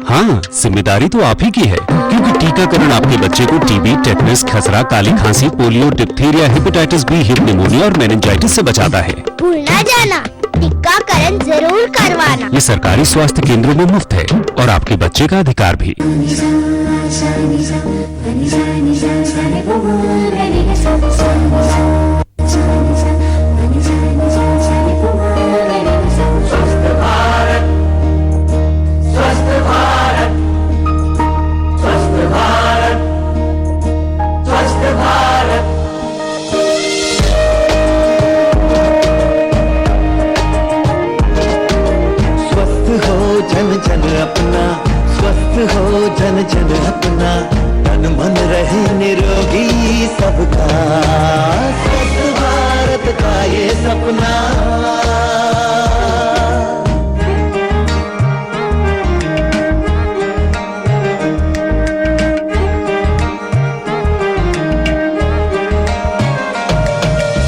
हाँ, जिम्मेदारी तो आप ही की है, क्योंकि टीकाकरण आपके बच्चे को टीबी, टेटनस, खसरा, काली खांसी, polio, diphtheria, hepatitis B, Hib pneumonia और मेनिंजाइटिस से बचाता है। भूल ना जाना, टीकाकरण जरूर करवाना। ये सरकारी स्वास्थ्य केंद्रों में मुफ्त है और आपके बच्चे का अधिकार भी। जन जन अपना स्वस्थ हो, जन जन अपना तन मन रहे निरोगी सबका, स्वस्थ भारत का ये सपना।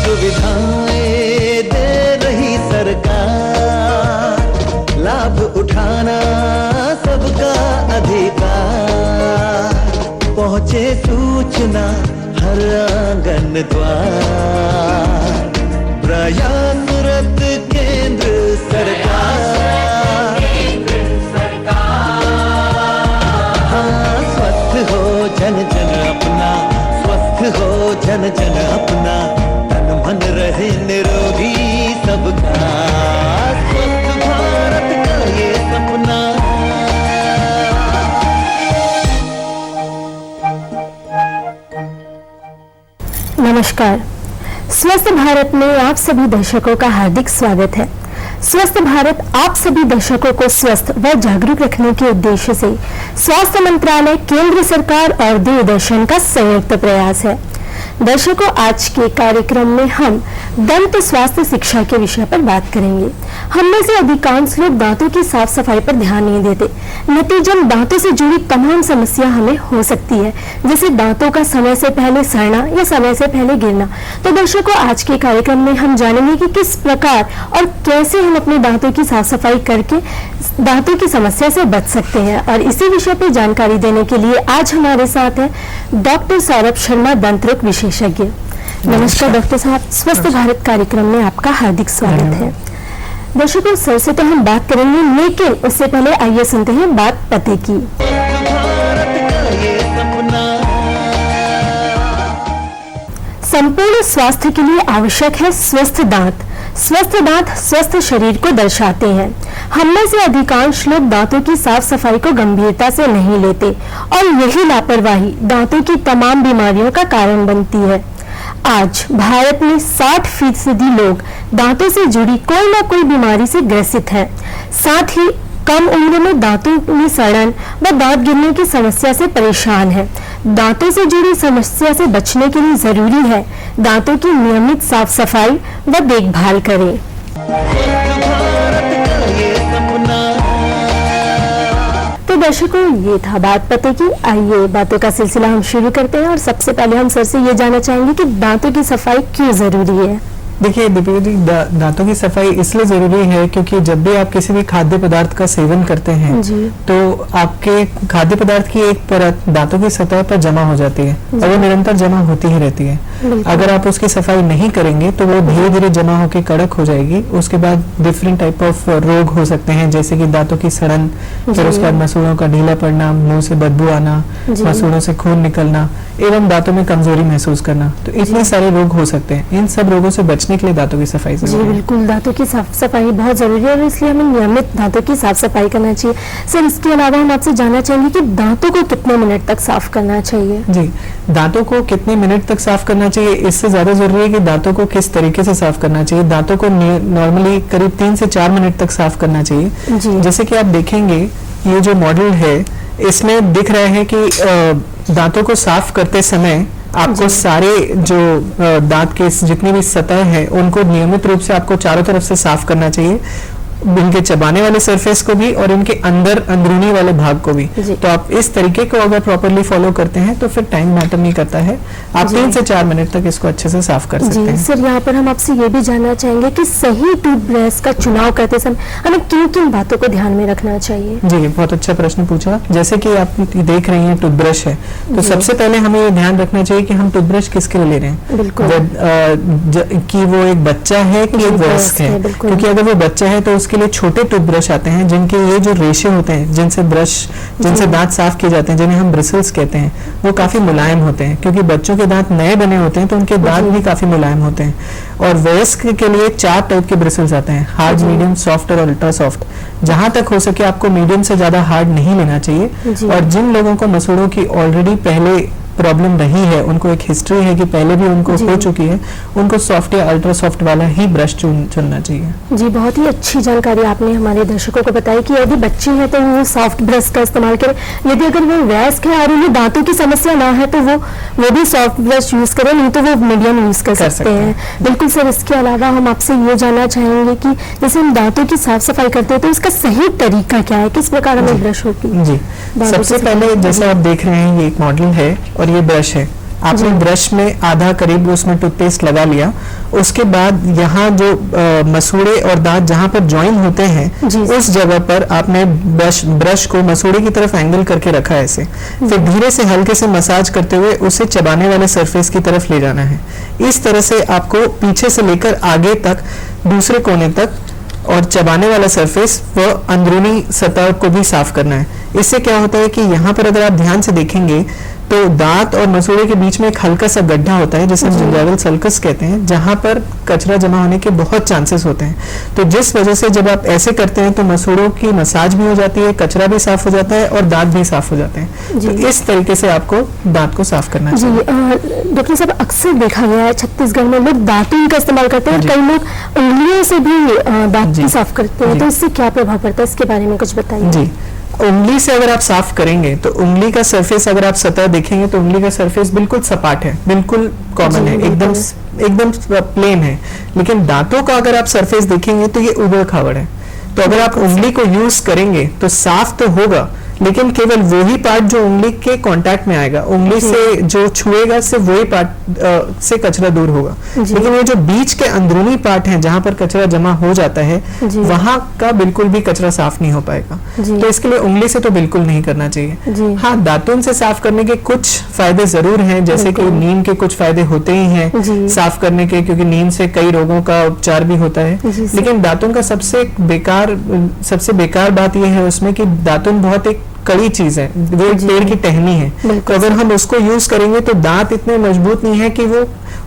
सुविधाएं दे रही सरकार, लाभ उठाना सबका अधिकार, पहुँचे सूचना हर आंगन द्वार, प्रयागराज केंद्र सरकार। हाँ, स्वस्थ हो जन जन अपना, स्वस्थ हो जन जन अपना, तन मन रहे निरोगी सबका, स्वस्थ भारत का ये सपना। नमस्कार, स्वस्थ भारत में आप सभी दर्शकों का हार्दिक स्वागत है। स्वस्थ भारत आप सभी दर्शकों को स्वस्थ व जागरूक रखने के उद्देश्य से स्वास्थ्य मंत्रालय, केंद्र सरकार और दूरदर्शन का संयुक्त प्रयास है। दर्शकों, आज के कार्यक्रम में हम दंत स्वास्थ्य शिक्षा के विषय पर बात करेंगे। हम में से अधिकांश लोग दांतों की साफ सफाई पर ध्यान नहीं देते, नतीजन दांतों से जुड़ी तमाम समस्या हमें हो सकती है, जैसे दांतों का समय से पहले सड़ना या समय से पहले गिरना। तो दर्शकों, आज के कार्यक्रम में हम जानेंगे कि किस प्रकार और कैसे हम अपने दांतों की साफ सफाई करके दांतों की समस्या से बच सकते हैं। और इसी विषय पर जानकारी देने के लिए आज हमारे साथ है डॉक्टर सौरभ शर्मा, दंत रोग विशेषज्ञ। नमस्कार डॉक्टर साहब, स्वस्थ भारत कार्यक्रम में आपका हार्दिक स्वागत है। दर्शकों, सर से तो हम बात करेंगे, लेकिन उससे पहले आइए सुनते हैं बात पते की। संपूर्ण स्वास्थ्य के लिए आवश्यक है स्वस्थ दांत। स्वस्थ दांत स्वस्थ शरीर को दर्शाते हैं। हम में से अधिकांश लोग दांतों की साफ सफाई को गंभीरता से नहीं लेते और यही लापरवाही दांतों की तमाम बीमारियों का कारण बनती है। आज भारत में 60% लोग दांतों से जुड़ी कोई ना कोई बीमारी से ग्रसित हैं। साथ ही कम उम्र में दांतों में सड़न व दांत गिरने की समस्या से परेशान है। दांतों से जुड़ी समस्या से बचने के लिए जरूरी है दांतों की नियमित साफ सफाई व देखभाल करें। तो दर्शकों, ये था बात पते की। आइए बातों का सिलसिला हम शुरू करते हैं और सबसे पहले हम सर से ये जानना चाहेंगे कि दांतों की सफाई क्यों जरूरी है। देखिए दीपिका जी, दांतों की सफाई इसलिए जरूरी है क्योंकि जब भी आप किसी भी खाद्य पदार्थ का सेवन करते हैं तो आपके खाद्य पदार्थ की एक परत दांतों की सतह पर जमा हो जाती है और वो निरंतर जमा होती ही रहती है। अगर आप उसकी सफाई नहीं करेंगे तो वो धीरे धीरे जमा होकर कड़क हो जाएगी। उसके बाद डिफरेंट टाइप ऑफ रोग हो सकते हैं, जैसे कि दांतों की सड़न, फिर उसके बाद मसूड़ों का ढीला पड़ना, मुंह से बदबू आना, मसूड़ों से खून निकलना एवं दांतों में कमजोरी महसूस करना। तो इतने सारे रोग हो सकते हैं। इन सब रोगों से बचने के लिए दांतों की सफाई जरूरी है। जी बिल्कुल, दांतों की साफ सफाई बहुत जरूरी है और इसलिए हमें नियमित दांतों की साफ सफाई करना चाहिए। सर, इसके अलावा हम आपसे जानना चाहेंगे कि दांतों को कितने मिनट तक साफ करना चाहिए। जी, दांतों को कितने मिनट तक साफ करना चाहिए, इससे ज्यादा जरूरी है कि दांतों को किस तरीके से साफ करना चाहिए। दांतों को नॉर्मली करीब 3 से 4 मिनट तक साफ करना चाहिए। जैसे कि आप देखेंगे, ये जो मॉडल है इसमें दिख रहा है कि दांतों को साफ करते समय आपको सारे जो दांत के जितनी भी सतह है उनको नियमित रूप से आपको चारों तरफ से साफ करना चाहिए। इनके चबाने वाले सरफेस को भी और इनके अंदर अंदरूनी वाले भाग को भी। तो आप इस तरीके को अगर प्रॉपरली फॉलो करते हैं तो फिर टाइम मैटर नहीं करता है, आप 3 से 4 मिनट तक इसको अच्छे से साफ कर सकते हैं। सर, यहाँ पर हम आपसे ये भी जानना चाहेंगे कि सही टूथब्रश का चुनाव करते समय हमें किन किन बातों को ध्यान में रखना चाहिए? जी, बहुत अच्छा प्रश्न पूछा। जैसे कि आप देख रही हैं टूथब्रश है, तो सबसे पहले हमें ये ध्यान रखना चाहिए कि हम टूथब्रश किसके लिए ले रहे हैं। बिल्कुल। कि वो एक बच्चा है कि एक वयस्क है, क्योंकि अगर वो बच्चा है तो उसके लिए छोटे टूथब्रश आते हैं जिनके ये जो रेशे होते हैं जिनसे दांत साफ किए जाते हैं, जिन्हें हम ब्रिसल्स कहते हैं, वो काफी मुलायम होते हैं, क्योंकि बच्चों के दांत नए बने होते हैं तो उनके दांत भी काफी मुलायम होते हैं। और वयस्क के लिए 4 टाइप के ब्रिसल्स आते हैं, हार्ड, मीडियम, सॉफ्ट और अल्ट्रा सॉफ्ट। जहां तक हो सके आपको मीडियम से ज्यादा हार्ड नहीं लेना चाहिए। और जिन लोगों को मसूड़ों की ऑलरेडी पहले प्रॉब्लम रही है, उनको एक हिस्ट्री है कि पहले भी उनको हो चुकी है, उनको सॉफ्ट या अल्ट्रा सॉफ्ट वाला ही ब्रश चुनना चाहिए। जी, बहुत ही अच्छी जानकारी आपने हमारे दर्शकों को बताई कि यदि बच्चे हैं तो वो सॉफ्ट ब्रश का इस्तेमाल करें, यदि अगर वो वयस्क है और उन्हें दांतों की समस्या ना है तो वो भी सॉफ्ट ब्रश यूज करें, नहीं तो वो मीडियम यूज कर सकते हैं। बिल्कुल सर, इसके अलावा हम आपसे ये जानना चाहेंगे कि जैसे हम दांतों की साफ सफाई करते हैं तो इसका सही तरीका क्या है, किस प्रकार हमें ब्रश होती है? जी, सबसे पहले जैसे आप देख रहे हैं ये एक मॉडल है और ये ब्रश है। आपने ब्रश में आधा करीब उसमें टूथपेस्ट लगा लिया, उसके बाद यहाँ जो मसूड़े और दांत जहाँ पर ज्वाइन होते हैं उस जगह पर आपने ब्रश को मसूड़े की तरफ एंगल करके रखा है ऐसे, फिर धीरे से हल्के से मसाज करते हुए उसे चबाने वाले सरफेस की तरफ ले जाना है। इस तरह से आपको पीछे से लेकर आगे तक दूसरे कोने तक और चबाने वाला सरफेस व अंदरूनी सतह को भी साफ करना है। इससे क्या होता है कि यहाँ पर अगर आप ध्यान से देखेंगे तो दांत और मसूड़े के बीच में एक हल्का सा गड्ढा होता है जिसे जिंजाइवल सल्कस कहते हैं, जहां पर कचरा जमा होने के बहुत चांसेस होते हैं। तो जिस वजह से जब आप ऐसे करते हैं तो मसूड़ों की मसाज भी हो जाती है, कचरा भी साफ हो जाता है और दांत भी साफ हो जाते हैं। तो इस तरीके से आपको दांत को साफ करना चाहिए। डॉक्टर साहब, अक्सर देखा गया है छत्तीसगढ़ में लोग दातुन का इस्तेमाल करते हैं, कई लोग उंगलियों से भी दांत की साफ करते हैं, तो इससे क्या प्रभाव पड़ता है, इसके बारे में कुछ बताइए। जी, उंगली से अगर आप साफ करेंगे तो उंगली का सरफेस अगर आप सतह देखेंगे तो उंगली का सरफेस बिल्कुल सपाट है, बिल्कुल कॉमन है, एकदम प्लेन है। लेकिन दांतों का अगर आप सरफेस देखेंगे तो ये उबड़ खाबड़ है। तो अगर आप उंगली को यूज करेंगे तो साफ तो होगा, लेकिन केवल वही पार्ट जो उंगली के कांटेक्ट में आएगा, उंगली से जो छुएगा सिर्फ वही पार्ट से कचरा दूर होगा। लेकिन ये जो बीच के अंदरूनी पार्ट है जहां पर कचरा जमा हो जाता है, वहां का बिल्कुल भी कचरा साफ नहीं हो पाएगा। तो इसके लिए उंगली से तो बिल्कुल नहीं करना चाहिए। हाँ, दातुन से साफ करने के कुछ फायदे जरूर हैं, जैसे कि नीम के कुछ फायदे होते ही हैं साफ करने के, क्योंकि नीम से कई रोगों का उपचार भी होता है। लेकिन दातुन का सबसे बेकार बात यह है उसमें कि दातुन बहुत एक कड़ी चीज है, वो एक पेड़ की टहनी है। तो अगर हम उसको यूज करेंगे तो दांत इतने मजबूत नहीं है कि वो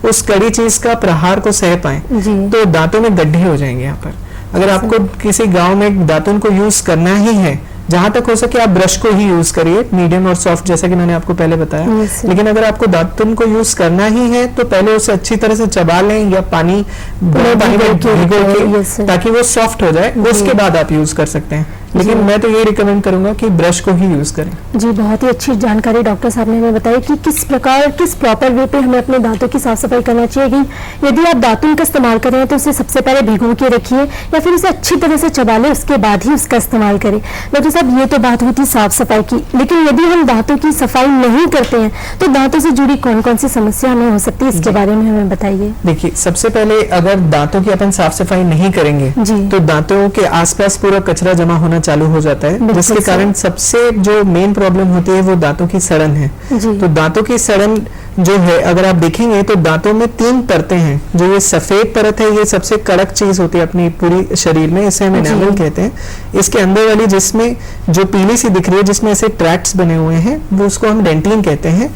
उस कड़ी चीज का प्रहार को सह पाए, तो दांतों में गड्ढे हो जाएंगे। यहाँ पर अगर आपको किसी गांव में दातुन को यूज करना ही है, जहां तक हो सके आप ब्रश को ही यूज करिए, मीडियम और सॉफ्ट, जैसा कि मैंने आपको पहले बताया। लेकिन अगर आपको दातुन को यूज करना ही है तो पहले उसे अच्छी तरह से चबा लें या पानी में भिगो के, ताकि वो सॉफ्ट हो जाए, उसके बाद आप यूज कर सकते हैं। लेकिन मैं तो ये रिकमेंड करूंगा कि ब्रश को ही यूज करें। जी, बहुत ही अच्छी जानकारी डॉक्टर साहब ने हमें बताई कि किस प्रॉपर वे पे हमें अपने दांतों की साफ सफाई करना चाहिए। कि यदि आप दातुन का इस्तेमाल कर रहे हैं तो उसे सबसे पहले भिगो के रखिए या फिर उसे अच्छी तरह से चबा लें, उसके बाद ही उसका इस्तेमाल करें। डॉक्टर साहब, ये तो बात हुई थी साफ सफाई की, लेकिन यदि हम दांतों की सफाई नहीं करते हैं तो दांतों से जुड़ी कौन कौन सी समस्या हमें हो सकती है, इसके बारे में हमें बताइए। देखिए, सबसे पहले अगर दांतों की अपन साफ सफाई नहीं करेंगे तो दांतों के आसपास पूरा कचरा जमा होना चालू हो जाता है, जिसके कारण सबसे जो मेन प्रॉब्लम होती है वो दांतों की सड़न है। तो दांतों की सड़न जो है, अगर आप देखेंगे तो दांतों में 3 परतें हैं। जो ये सफेद परत है, ये सबसे कड़क चीज होती है अपनी पूरी शरीर में, इसे हम एनामल कहते हैं। इसके अंदर वाली जिसमें जो पीली सी दिख रही है, जिसमें ऐसे ट्रैक्ट्स बने हुए हैं, वो उसको हम डेंटिन कहते हैं।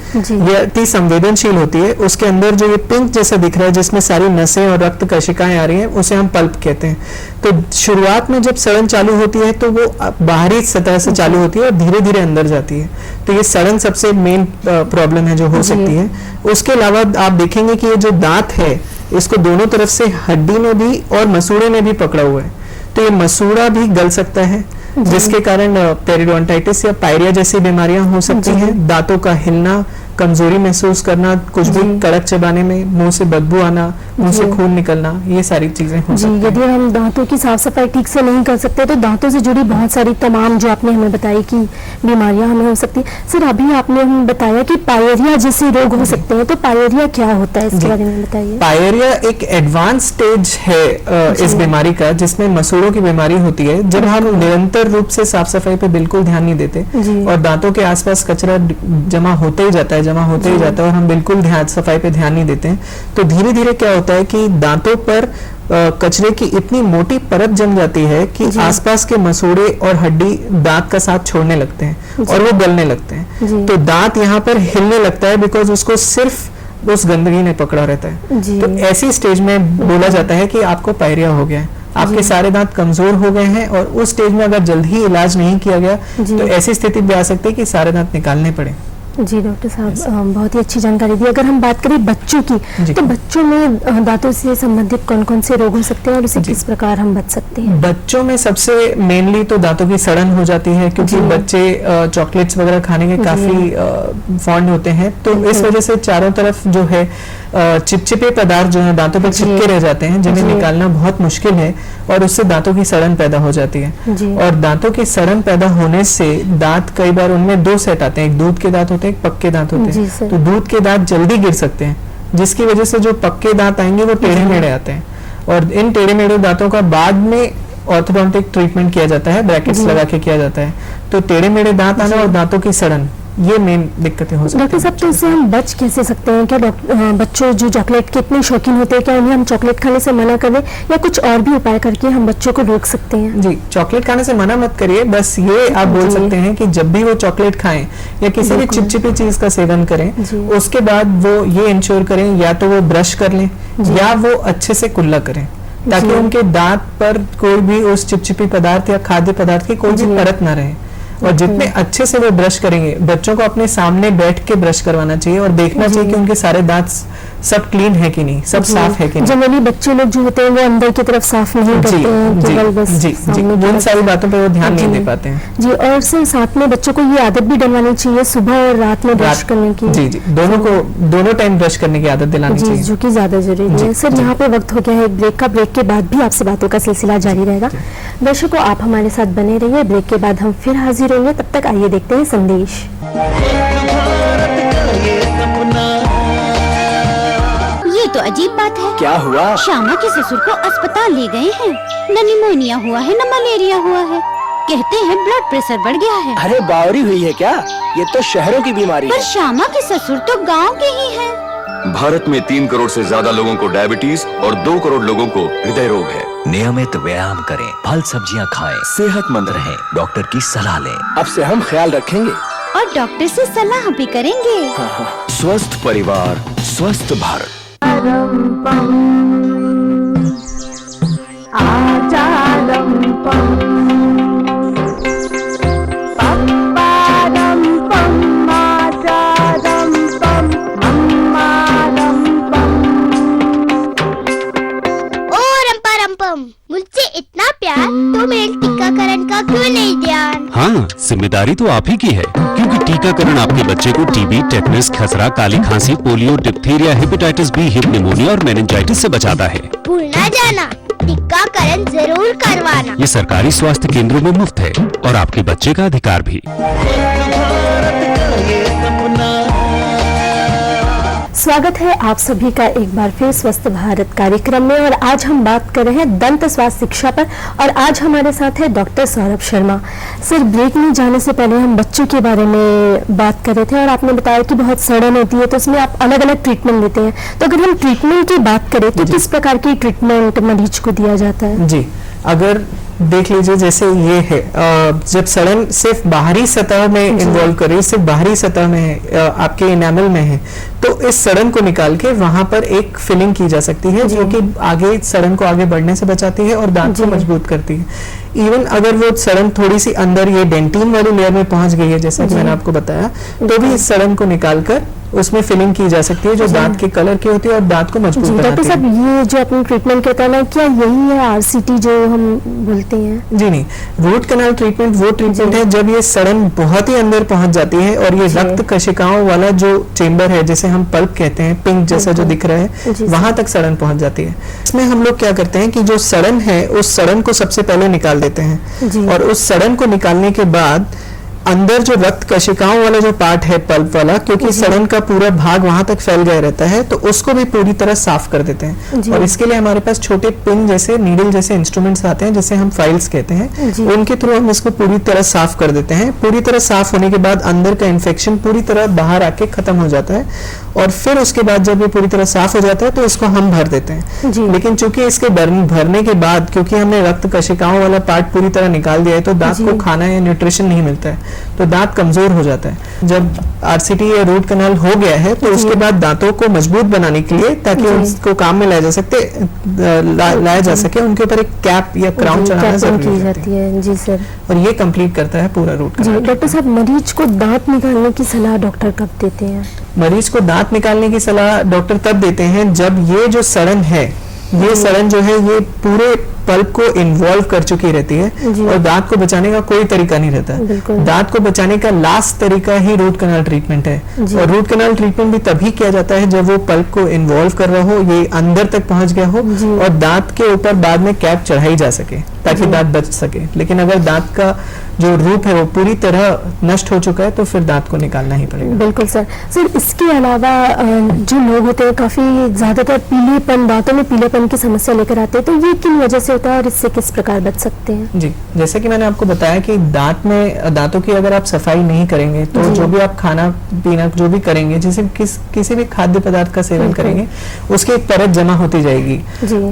ये अति संवेदनशील होती है। उसके अंदर जो ये पिंक जैसा दिख रहा है, जिसमें सारी नसें और रक्त कशिकाएं आ रही हैं, उसे हम पल्प कहते हैं। तो शुरुआत में जब सड़न चालू होती है तो वो बाहरी सतह से चालू होती है और धीरे धीरे अंदर जाती है। तो ये सड़न सबसे मेन प्रॉब्लम है जो हो सकती है। उसके अलावा आप देखेंगे कि ये जो दांत है, इसको दोनों तरफ से हड्डी में भी और मसूड़े में भी पकड़ा हुआ है, तो ये मसूड़ा भी गल सकता है, जिसके कारण पेरिडोंटाइटिस या पायरिया जैसी बीमारियां हो सकती हैं। दांतों का हिलना, कमजोरी महसूस करना, कुछ भी कड़क चबाने में, मुंह से बदबू आना, मुंह से खून निकलना, ये सारी चीजें हो सकती हैं। यदि हम दांतों की साफ सफाई ठीक से नहीं कर सकते तो दांतों से जुड़ी बहुत सारी तमाम जो आपने हमें बताई कि बीमारियां हमें हो सकती है। सर अभी आपने हमें बताया कि पायरिया जैसे रोग हो सकते हैं, तो पायरिया क्या होता है, इसके बारे में बताइए। पायरिया एक एडवांस स्टेज है इस बीमारी का, जिसमें मसूड़ों की बीमारी होती है। जब हम निरंतर रूप से साफ सफाई पे बिल्कुल ध्यान नहीं देते और दांतों के आसपास कचरा जमा होते ही जाता है और हम बिल्कुल सफाई पे ध्यान नहीं देते हैं, तो धीरे धीरे क्या होता है कि दांतों पर कचरे की इतनी मोटी परत जम जाती है कि आसपास के मसूड़े और हड्डी दांत का साथ छोड़ने लगते हैं और वो गलने लगते हैं। तो दांत यहाँ पर हिलने लगता है बिकॉज उसको सिर्फ उस गंदगी ने पकड़ा रहता है। तो ऐसी स्टेज में बोला जाता है कि आपको पायरिया हो गया है, आपके सारे दांत कमजोर हो गए हैं, और उस स्टेज में अगर जल्द ही इलाज नहीं किया गया तो ऐसी स्थिति भी आ सकती है कि सारे दांत निकालने पड़े। जी डॉक्टर साहब, बहुत ही अच्छी जानकारी दी। अगर हम बात करें बच्चों की, तो बच्चों में दांतों से संबंधित कौन कौन से रोग हो सकते हैं और उससे किस प्रकार हम बच सकते हैं? बच्चों में सबसे मेनली तो दांतों की सड़न हो जाती है, क्योंकि बच्चे चॉकलेट्स वगैरह खाने के काफी फॉन्ड होते हैं, तो इस वजह से चारों तरफ जो है चिपचिपे पदार्थ जो है दांतों पर चिपके रह जाते हैं, जिन्हें निकालना बहुत मुश्किल है, और उससे दांतों की सड़न पैदा हो जाती है। और दांतों की सड़न पैदा होने से दांत कई बार उनमें दो सेट आते हैं, एक दूध के दांत होते हैं, एक पक्के दांत होते हैं। तो दूध के दांत जल्दी गिर सकते हैं, जिसकी वजह से जो पक्के दांत आएंगे वो टेढ़े मेढ़े आते हैं, और इन टेढ़े मेढ़े दांतों का बाद में ऑर्थोडोंटिक ट्रीटमेंट किया जाता है, ब्रैकेट्स लगा के किया जाता है। तो टेढ़े मेढ़े दांत आना और दांतों की सड़न, ये मेन दिक्कतें हो सकती हैं। डॉक्टर साहब, तो इससे हम बच कैसे सकते हैं? क्या बच्चों जो चॉकलेट के इतने शौकीन होते हैं, क्या उन्हें हम चॉकलेट खाने से मना कर दें, या कुछ और भी उपाय करके हम बच्चों को रोक सकते हैं? जी, चॉकलेट खाने से मना मत करिए, बस ये आप बोल सकते हैं कि जब भी वो चॉकलेट खाएं या किसी भी चिपचिपी चीज का सेवन करें, उसके बाद वो ये इंश्योर करें या तो वो ब्रश कर लें या वो अच्छे से कुल्ला करें, ताकि उनके दांत पर कोई भी उस चिपचिपी पदार्थ या खाद्य पदार्थ की कोई भी परत ना रहे। और जितने अच्छे से वो ब्रश करेंगे, बच्चों को अपने सामने बैठ के ब्रश करवाना चाहिए और देखना चाहिए कि उनके सारे दांत सब क्लीन है कि नहीं, सब साफ है कि नहीं। जनरली बच्चे लोग जो होते हैं वो अंदर की तरफ साफ नहीं करते हैं, केवल बस उन सारी बातों पे वो ध्यान नहीं दे पाते हैं। जी, और साथ में बच्चों को ये आदत भी डलवानी चाहिए सुबह और रात में ब्रश करने की। जी, दोनों टाइम ब्रश करने की आदत दिलानी चाहिए, जो कि ज्यादा जरूरी है। सर, यहाँ पे वक्त हो गया है ब्रेक का। ब्रेक के बाद भी आपसे बातों का सिलसिला जारी रहेगा। दर्शकों, आप हमारे साथ बने रहिए। ब्रेक के बाद हम फिर हाजिर होंगे, तब तक आइए देखते हैं संदेश। ये तो अजीब बात है। क्या हुआ? श्यामा के ससुर को अस्पताल ले गए हैं। न निमोनिया हुआ है, न मलेरिया हुआ है। कहते हैं ब्लड प्रेशर बढ़ गया है। अरे बावरी हुई है क्या? ये तो शहरों की बीमारी पर है। श्यामा के ससुर तो गांव के ही हैं। भारत में 3 करोड़ से ज्यादा लोगों को डायबिटीज और 2 करोड़ लोगों को हृदय रोग है। नियमित व्यायाम करें, फल सब्जियां खाएं, सेहतमंद रहें, डॉक्टर की सलाह लें। अब से हम ख्याल रखेंगे और डॉक्टर से सलाह भी करेंगे। स्वस्थ परिवार, स्वस्थ भारत। मुझसे इतना प्यार तो मेरे टीकाकरण का क्यों नहीं ध्यान? हाँ, जिम्मेदारी तो आप ही की है, क्योंकि टीकाकरण आपके बच्चे को टीबी, टेटनस, खसरा, काली खांसी, polio, diphtheria, hepatitis B, Hib pneumonia और मेनिंजाइटिस से बचाता है। भूल ना जाना, टीकाकरण जरूर करवाना। ये सरकारी स्वास्थ्य केंद्रों में मुफ्त है और आपके बच्चे का अधिकार भी। स्वागत है आप सभी का एक बार फिर स्वस्थ भारत कार्यक्रम में, और आज हम बात कर रहे हैं दंत स्वास्थ्य शिक्षा पर, और आज हमारे साथ है doctor Saurabh Sharma. Sir, break में जाने से पहले हम बच्चों के बारे में बात कर रहे थे और आपने बताया कि बहुत सड़न होती है, तो उसमें आप अलग अलग ट्रीटमेंट लेते हैं। तो अगर हम ट्रीटमेंट की बात करें तो किस प्रकार की ट्रीटमेंट मरीज को दिया जाता है? जी, अगर देख लीजिए, जैसे ये है, जब सड़न सिर्फ बाहरी सतह में इन्वॉल्व करे, सिर्फ बाहरी सतह में है, आपके इनेमल में है, तो इस सड़न को निकाल के वहां पर एक फिलिंग की जा सकती है, जो कि आगे सड़न को आगे बढ़ने से बचाती है और दांत को मजबूत करती है। इवन अगर वो सड़न थोड़ी सी अंदर ये डेंटिन वाली लेयर में पहुंच गई है, जैसा कि मैंने आपको बताया, तो भी इस सड़न को निकालकर उसमें फिलिंग की जा सकती है, जो दांत के कलर की होती है और दांत को मजबूत बनाती है। डॉक्टर साहब, ये जो अपनी ट्रीटमेंट करता है ना, क्या यही है आरसीटी जो हम बोलते करती हैं? जी नहीं, रूट कैनाल ट्रीटमेंट वो ट्रीटमेंट है जब ये सड़न बहुत ही अंदर पहुंच जाती है और ये रक्त कशिकाओं वाला जो चेंबर है, जिसे हम पल्प कहते हैं, पिंक जैसा जो दिख रहा है, वहां तक सड़न पहुंच जाती है। इसमें हम लोग क्या करते हैं कि जो सड़न है उस सड़न को सबसे पहले निकाल देते हैं और उस सड़न को निकालने के बाद अंदर जो रक्त कशिकाओं वाला जो पार्ट है पल्प वाला, क्योंकि सड़न का पूरा भाग वहां तक फैल गया रहता है, तो उसको भी पूरी तरह साफ कर देते हैं। और इसके लिए हमारे पास छोटे पिन जैसे, नीडल जैसे इंस्ट्रूमेंट्स आते हैं जिसे हम फाइल्स कहते हैं, उनके थ्रू हम इसको पूरी तरह साफ कर देते हैं। पूरी तरह साफ होने के बाद अंदर का इन्फेक्शन पूरी तरह बाहर आके खत्म हो जाता है और फिर उसके बाद जब ये पूरी तरह साफ हो जाता है तो इसको हम भर देते हैं। लेकिन चूंकि इसके भरने के बाद, क्योंकि हमने रक्त कशिकाओं वाला पार्ट पूरी तरह निकाल दिया है, तो दांत को खाना या न्यूट्रिशन नहीं मिलता है, तो दांत कमजोर हो जाता है। जब आरसीटी या रूट कैनाल हो गया है तो उसके बाद दांतों को मजबूत बनाने के लिए, ताकि उनको काम में लाया जा सके, उनके ऊपर एक कैप या क्राउन चढ़ाना जरूरी है। जी सर। और ये कंप्लीट करता है पूरा रूट कैनाल। डॉक्टर साहब, मरीज को दांत निकालने की सलाह डॉक्टर कब देते हैं? मरीज को दांत निकालने की सलाह डॉक्टर तब देते हैं जब ये जो सड़न है, ये सड़न जो है ये पूरे पल्प को इन्वॉल्व कर चुकी रहती है और दांत को बचाने का कोई तरीका नहीं रहता। दांत को बचाने का लास्ट तरीका ही रूट कैनाल ट्रीटमेंट है। और रूट कैनाल ट्रीटमेंट भी तभी किया जाता है जब वो पल्प को इन्वॉल्व कर रहा हो, ये अंदर तक पहुंच गया हो और दांत के ऊपर बाद में कैप चढ़ाई जा सके ताकि दांत बच सके। लेकिन अगर दांत का जो रूप है वो पूरी तरह नष्ट हो चुका है तो फिर दांत को निकालना ही पड़ेगा। बिल्कुल सर। सर, इसके अलावा जो लोग होते हैं काफी ज्यादातर पीलेपन, दांतों में पीलेपन की समस्या लेकर आते हैं, तो ये किन वजह से होता है और इससे किस प्रकार बच सकते हैं? जी, जैसे कि मैंने आपको बताया कि दांतों की अगर आप सफाई नहीं करेंगे तो जो भी आप खाना पीना जो भी करेंगे, जैसे किसी भी खाद्य पदार्थ का सेवन करेंगे, उसकी एक परत जमा होती जाएगी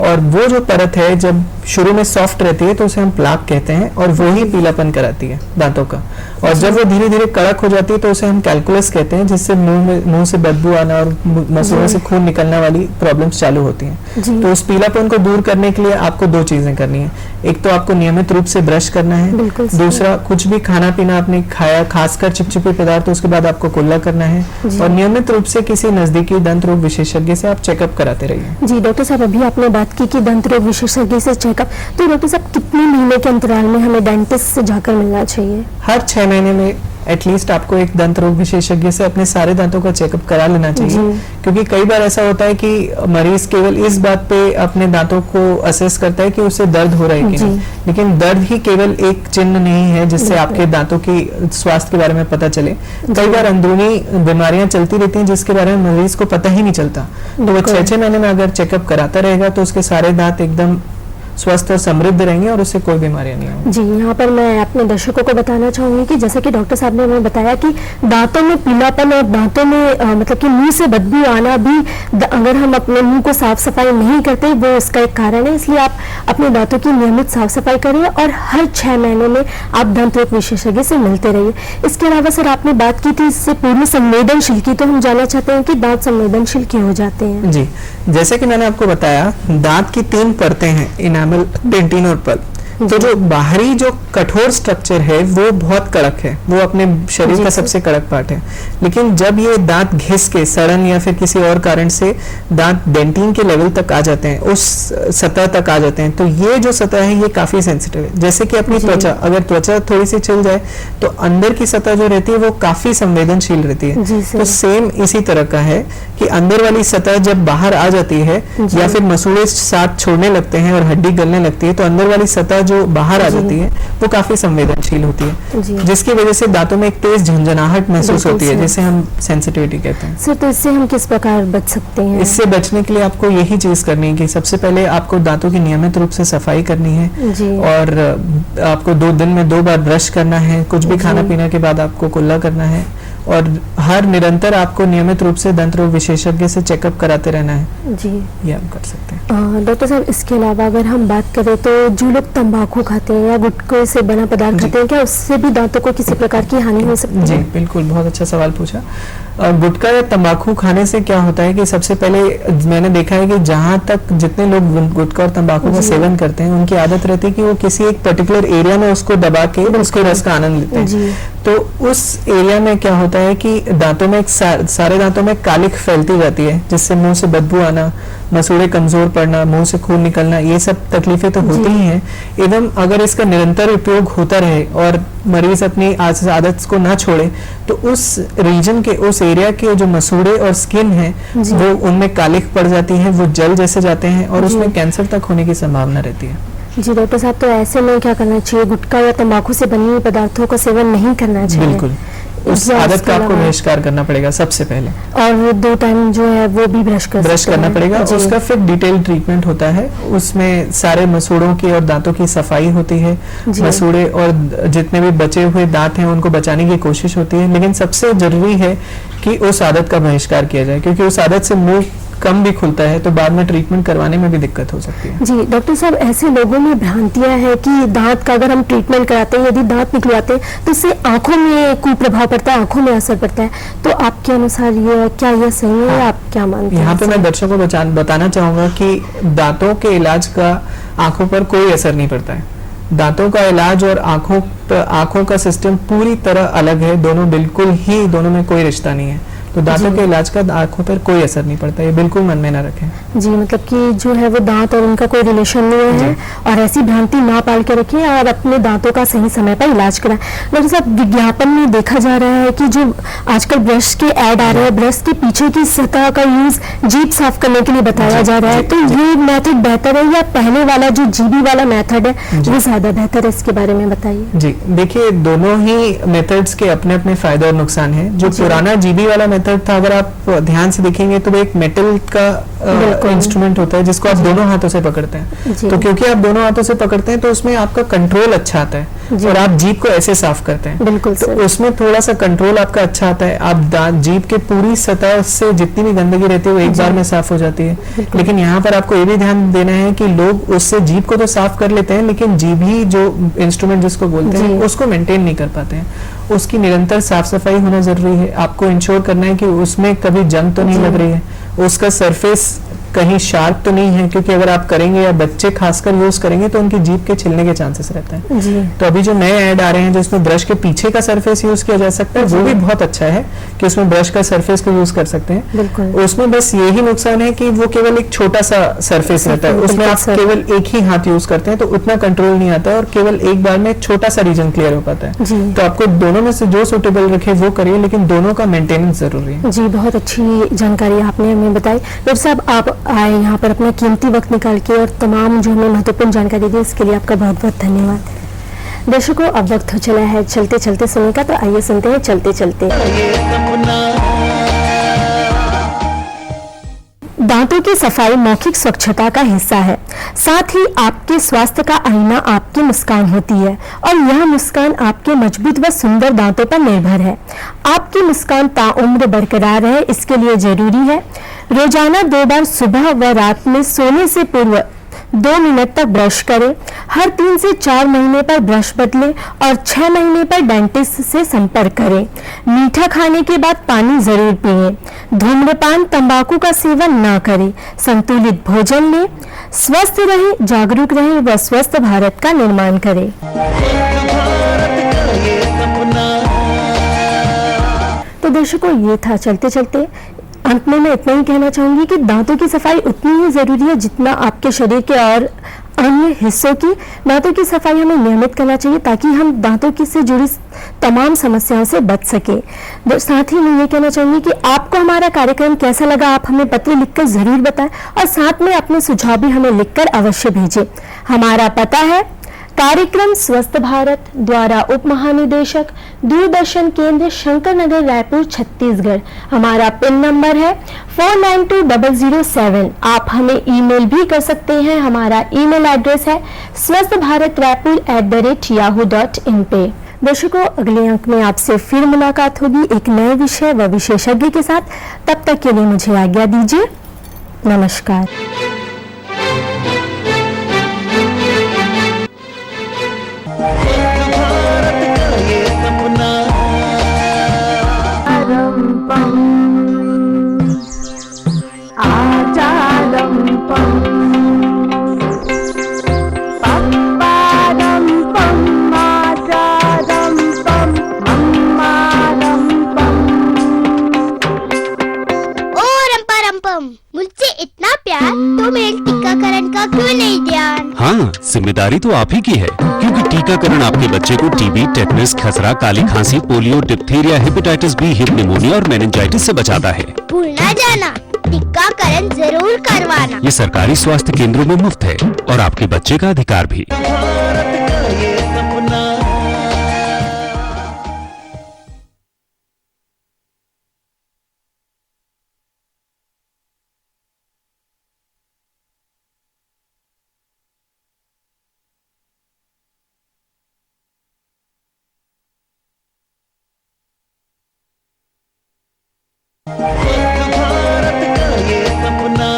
और वो जो परत है जब शुरू में सॉफ्ट रहती है तो उसे हम प्लाक कहते हैं और वो ही पीलापन कराती है दांतों का। और जब वो धीरे धीरे कड़क हो जाती है तो उसे हम कैलकुलस कहते हैं, जिससे मुंह से बदबू आना और मसूड़ों से खून निकलना वाली प्रॉब्लम्स चालू होती हैं। तो उस पीलापन को दूर करने के लिए आपको दो चीजें करनी है। एक तो आपको नियमित रूप से ब्रश करना है, दूसरा कुछ भी खाना पीना आपने खाया, खासकर चिपचिपे पदार्थ, उसके बाद आपको कुल्ला करना है और नियमित रूप से किसी नजदीकी दंत रोग विशेषज्ञ से आप चेकअप कराते रहिए। जी डॉक्टर साहब, अभी आपने बात की कि दंत रोग विशेषज्ञ से चेकअप, तो डॉक्टर साहब कितने महीने के अंतराल में हमें डेंटिस्ट से जाकर मिलना चाहिए? हर 6 महीने में एटलीस्ट आपको एक दंत रोग विशेषज्ञ से अपने सारे दांतों का चेकअप करा लेना चाहिए। क्योंकि कई बार ऐसा होता है कि मरीज केवल इस बात पे अपने दांतों को असेस करता है कि उससे दर्द हो रहा है कि नहीं, लेकिन दर्द ही केवल एक चिन्ह नहीं है जिससे आपके दांतों की स्वास्थ्य के बारे में पता चले। कई बार अंदरूनी बीमारियां चलती रहती हैं जिसके बारे में मरीज को पता ही नहीं चलता। तो वो 6 महीने में अगर चेकअप कराता रहेगा तो उसके सारे दांत एकदम स्वस्थ और समृद्ध रहेंगे और उससे कोई बीमारियां नहीं होंगी। जी, यहाँ पर मैं अपने दर्शकों को बताना चाहूंगी कि जैसे कि डॉक्टर साहब ने हमें बताया कि दांतों में पीलापन और दांतों में मतलब कि मुंह से बदबू आना भी, अगर हम अपने मुंह को साफ सफाई नहीं करते, वो इसका एक कारण है। इसलिए आप अपने दांतों की नियमित साफ सफाई करिए और हर 6 महीने में आप दंत रोग विशेषज्ञ से मिलते रहिए। इसके अलावा सर, आपने बात की थी इससे पूर्ण संवेदनशील की, तो हम जानना चाहते हैं कि दांत संवेदनशील क्यों हो जाते हैं? जी, जैसे कि मैंने आपको बताया, दांत की 3 परतें हैं, इनामल, डेंटिन और पल्प। तो जो बाहरी जो कठोर स्ट्रक्चर है वो बहुत कड़क है, वो अपने शरीर का सबसे कड़क पार्ट है। लेकिन जब ये दांत घिस के सड़न या फिर किसी और कारण से दांत डेंटिन के लेवल तक आ जाते हैं, उस सतह तक आ जाते हैं, तो ये जो सतह है ये काफी सेंसिटिव है। जैसे कि अपनी त्वचा, अगर त्वचा थोड़ी सी छिल जाए तो अंदर की सतह जो रहती है वो काफी संवेदनशील रहती है। तो सेम इसी तरह का है कि अंदर वाली सतह जब बाहर आ जाती है या फिर मसूड़े साथ छोड़ने लगते हैं और हड्डी गलने लगती है, तो अंदर वाली सतह जो बाहर आ जाती है वो काफी संवेदनशील होती है, जिसकी वजह से दांतों में एक तेज झंझनाहट महसूस होती है, जिसे हम सेंसिटिविटी कहते हैं। सर, तो इससे हम किस प्रकार बच सकते हैं? इससे बचने के लिए आपको यही चीज करनी है कि सबसे पहले आपको दांतों की नियमित रूप से सफाई करनी है और आपको 2 दिन में 2 बार ब्रश करना है, कुछ भी खाना पीने के बाद आपको कुल्ला करना है और हर निरंतर आपको नियमित रूप से दंत रोग विशेषज्ञ से चेकअप कराते रहना है। जी, ये हम कर सकते हैं। डॉक्टर साहब, इसके अलावा अगर हम बात करें तो जो लोग तंबाकू खाते हैं या गुटखे से बना पदार्थ खाते हैं, क्या उससे भी दांतों को किसी प्रकार की हानि हो सकती है? जी बिल्कुल, बहुत अच्छा सवाल पूछा। गुटखा या तंबाकू खाने से क्या होता है कि सबसे पहले मैंने देखा है कि जहां तक जितने लोग गुटखा और तंबाकू का सेवन करते हैं, उनकी आदत रहती है कि वो किसी एक पर्टिकुलर एरिया में उसको दबा के उसके रस का आनंद लेते हैं। तो उस एरिया में क्या होता है कि दांतों में सारे दांतों में कालिख फैलती जाती है, जिससे मुंह से बदबू आना, मसूड़े कमजोर पड़ना, मुंह से खून निकलना, ये सब तकलीफें तो होती ही हैं। एवं अगर इसका निरंतर उपयोग होता रहे और मरीज अपनी आदत को ना छोड़े, तो उस रीजन के, उस एरिया के जो मसूड़े और स्किन है वो उनमें कालिख पड़ जाती है, वो जल जैसे जाते हैं और उसमें कैंसर तक होने की संभावना रहती है। जी डॉक्टर साहब, तो ऐसे में क्या करना चाहिए? गुटखा या तंबाकू से बनी हुई पदार्थों का सेवन नहीं करना चाहिए? बिल्कुल, उस आदत का आपको बहिष्कार करना पड़ेगा सबसे पहले। और 2 टाइम जो है वो भी ब्रश करना पड़ेगा। उसका फिर डिटेल ट्रीटमेंट होता है, उसमें सारे मसूड़ों की और दांतों की सफाई होती है, मसूड़े और जितने भी बचे हुए दांत हैं उनको बचाने की कोशिश होती है। लेकिन सबसे जरूरी है कि उस आदत का बहिष्कार किया जाए, क्योंकि उस आदत से मुंह कम भी खुलता है तो बाद में ट्रीटमेंट करवाने में भी दिक्कत हो सकती है। जी डॉक्टर साहब, ऐसे लोगों में भ्रांतियां हैं कि दांत का अगर हम ट्रीटमेंट कराते हैं, यदि दांत निकलवाते हैं तो इससे आंखों में कुप्रभाव पड़ता है, आंखों में असर पड़ता है। तो आपके अनुसार ये क्या ये सही है? आप क्या मानते हैं? यहाँ पे मैं दर्शकों को बताना चाहूंगा कि दांतों के इलाज का आंखों पर कोई असर नहीं पड़ता है। दांतों का इलाज और आंखों का सिस्टम पूरी तरह अलग है, दोनों में कोई रिश्ता नहीं है। तो दांतों के इलाज का आंखों पर कोई असर नहीं पड़ता, ये बिल्कुल मन में ना रखें। जी, मतलब कि जो है वो दांत और उनका कोई रिलेशन नहीं है, और ऐसी भ्रांति ना पाल के रखें और अपने दांतों का सही समय पर इलाज कराएं। डॉक्टर साहब, विज्ञापन में देखा जा रहा है कि जो आजकल ब्रश के ऐड आ रहे हैं, ब्रश के पीछे की सतह का यूज जीभ साफ करने के लिए बताया जा रहा है, तो ये मेथड बेहतर है या पहले वाला जो जीभी वाला मेथड है वो ज्यादा बेहतर है? इसके बारे में बताइए। जी देखिए, दोनों ही मेथड्स के अपने अपने फायदे और नुकसान है। जो पुराना जीभी वाला था, अगर आप ध्यान से देखेंगे तो वो एक मेटल का इंस्ट्रूमेंट होता है जिसको आप दोनों हाथों से पकड़ते हैं। तो क्योंकि आप दोनों हाथों से पकड़ते हैं तो उसमें आपका कंट्रोल अच्छा आता है और आप जीभ को ऐसे साफ करते हैं। बिल्कुल तो उसमें थोड़ा सा कंट्रोल आपका अच्छा आता है। आप जीभ के पूरी सतह से जितनी भी गंदगी रहती है वो एक बार में साफ हो जाती है। लेकिन यहाँ पर आपको ये भी ध्यान देना है कि लोग उससे जीभ को तो साफ कर लेते हैं, लेकिन जीभी जो इंस्ट्रूमेंट जिसको बोलते हैं उसको मेंटेन नहीं कर पाते हैं। उसकी निरंतर साफ सफाई होना जरूरी है। आपको इंश्योर करना है कि उसमें कभी जंग तो नहीं लग रही है, उसका सरफेस कहीं शार्प तो नहीं है, क्योंकि अगर आप करेंगे या बच्चे खासकर यूज करेंगे तो उनकी जीभ के छिलने के चांसेस रहते हैं। तो अभी जो नए ऐड आ रहे हैं जिसमें ब्रश के पीछे का सरफेस यूज किया जा सकता है, वो भी बहुत अच्छा है कि उसमें ब्रश का सरफेस को यूज कर सकते हैं। उसमें बस यही नुकसान है कि वो केवल एक छोटा सा सरफेस रहता है, उसमें आप केवल एक ही हाथ यूज करते हैं तो उतना कंट्रोल नहीं आता है और केवल एक बार में एक छोटा सा रीजन क्लियर हो पाता है। तो आपको दोनों में से जो सूटेबल रखे वो करिए, लेकिन दोनों का मेंटेनेंस जरूरी है। जी, बहुत अच्छी जानकारी आपने हमें बताई। डॉक्टर साहब, आप आए यहाँ पर अपना कीमती वक्त निकाल के और तमाम जो हमें महत्वपूर्ण जानकारी दी, इसके लिए आपका बहुत बहुत धन्यवाद। दर्शकों, अब वक्त हो चला है चलते चलते सुनने का, तो आइए सुनते हैं चलते चलते। दांतों की सफाई मौखिक स्वच्छता का हिस्सा है, साथ ही आपके स्वास्थ्य का आईना आपकी मुस्कान होती है और यह मुस्कान आपके मजबूत व सुंदर दांतों पर निर्भर है। आपकी मुस्कान ताउम्र बरकरार रहे, इसके लिए जरूरी है रोजाना 2 बार सुबह व रात में सोने से पूर्व 2 मिनट तक ब्रश करें। हर 3 से 4 महीने पर ब्रश बदलें और 6 महीने पर डेंटिस्ट से संपर्क करें। मीठा खाने के बाद पानी जरूर पिएं। धूम्रपान, तंबाकू का सेवन ना करें। संतुलित भोजन लें। स्वस्थ रहें, जागरूक रहें व स्वस्थ भारत का निर्माण करें। तो दर्शकों, ये था चलते चलते। अंत में मैं इतना ही कहना चाहूंगी कि दांतों की सफाई उतनी ही जरूरी है जितना आपके शरीर के और अन्य हिस्सों की। दांतों की सफाई हमें नियमित करना चाहिए ताकि हम दांतों की से जुड़ी तमाम समस्याओं से बच सके। साथ ही मैं ये कहना चाहूंगी कि आपको हमारा कार्यक्रम कैसा लगा, आप हमें पत्र लिखकर जरूर बताएं और साथ में अपने सुझाव भी हमें लिखकर अवश्य भेजें। हमारा पता है कार्यक्रम स्वस्थ भारत द्वारा उप महानिदेशक दूरदर्शन केंद्र शंकर नगर, रायपुर, छत्तीसगढ़। हमारा पिन नंबर है 492007। आप हमें ईमेल भी कर सकते हैं। हमारा ईमेल एड्रेस है swasthbharatraipur@yahoo.in पे। दर्शकों, अगले अंक में आपसे फिर मुलाकात होगी एक नए विषय व विशेषज्ञ के साथ। तब तक के लिए मुझे आज्ञा दीजिए। नमस्कार। Pam जिम्मेदारी तो आप ही की है, क्योंकि टीकाकरण आपके बच्चे को टीबी, टेटनस, खसरा, काली खांसी, polio, diphtheria, hepatitis B, Hib pneumonia और मेनिंजाइटिस से बचाता है। भूल ना जाना, टीकाकरण जरूर करवाना। ये सरकारी स्वास्थ्य केंद्रों में मुफ्त है और आपके बच्चे का अधिकार भी। भारत का ये सपना। भारत का ये सपना।